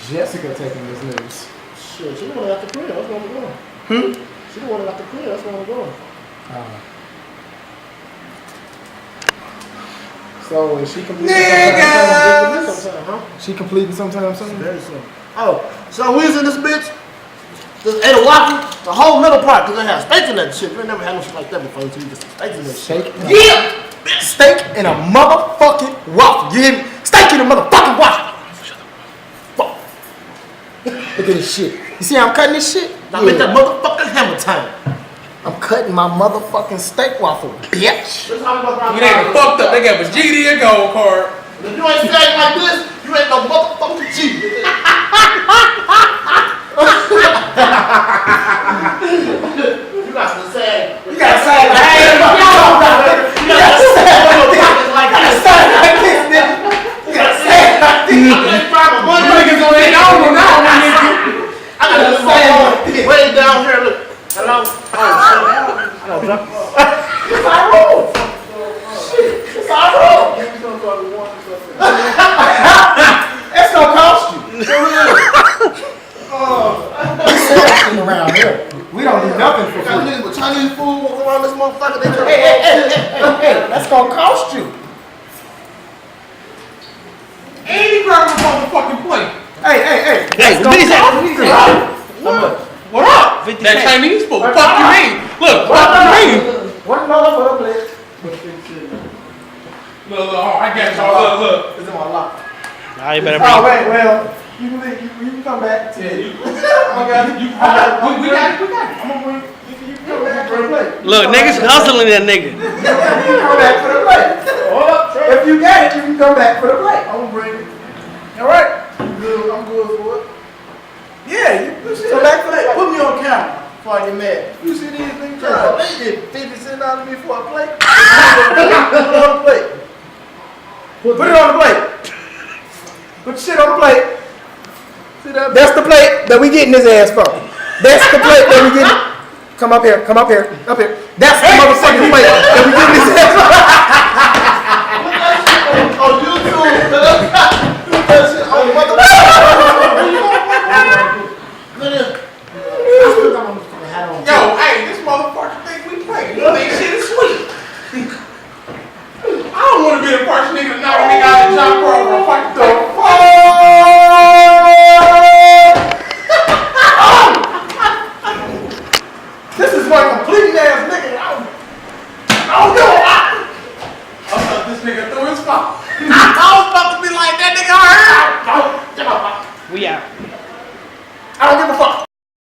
Jessica taking this news. Shit, she the one that got the crib. That's where I'm going. She the one that got the crib. That's where I'm going. So is she completing sometime soon? She completing sometime soon? Very soon. Oh, so we was in this bitch. Just ate a waffle, the whole middle part, because they had steak in that shit. You ain't never had no shit like that before, so you just steak in that shit. Yeah! Steak in a motherfucking waffle. You hear me? Steak in a motherfucking waffle. Fuck. Look at this shit. You see how I'm cutting this shit? Now make that motherfucking hammer time. I'm cutting my motherfucking steak waffle, bitch. You ain't fucked up. They got a GD and gold card. If you ain't saying like this, you ain't no motherfucking G. You got to say. You gotta say it like this. You gotta say it like this. You gotta say it like this. I can't find my money. Niggas on their own now, my nigga. I gotta say it like this. Way down here, look. Hello? Oh, shit. I don't drop. It's our room. Shit. It's our room. It's gonna cost you. Around here. We don't do nothing for Got free. niggas with Chinese food walking around this motherfucker. They try to Hey, that's gonna cost you. And he grabbed my motherfucking plate. Hey. Hey, That's gonna cost you. What up? That Chinese food. Fuck you mean? Look, fuck you mean? $1 for a plate. Look, oh, I got y'all. Look. It's in my lock. Nah, you better Oh, bring. wait, well, you can come back. Yeah, you. I got it. We got it. I'm gonna bring. You can come back for the plate. Look, niggas hustling that nigga. You can come back for the plate. If you got it, you can come back for the plate. I'm gonna bring it. All right. I'm good for it. Yeah, you should come back for that. Put me on camera before I get mad. You see these things? They did 50 cents out of me for a plate. Put it on the plate. Put it on the plate. Put the shit on the plate. See that? That's the plate that we getting his ass for. That's the plate that we getting. Come up here. Up here. That's the motherfucking plate that we getting his ass for. On YouTube, put that shit on motherfucker. Yo, hey, this motherfucker think we play. He think shit is sweet. I don't want to be the first nigga to knock a nigga out of the job for a fucking thing. This is one complete ass nigga. I don't know. I thought this nigga threw his phone. I was about to be like, that nigga hurt. We out.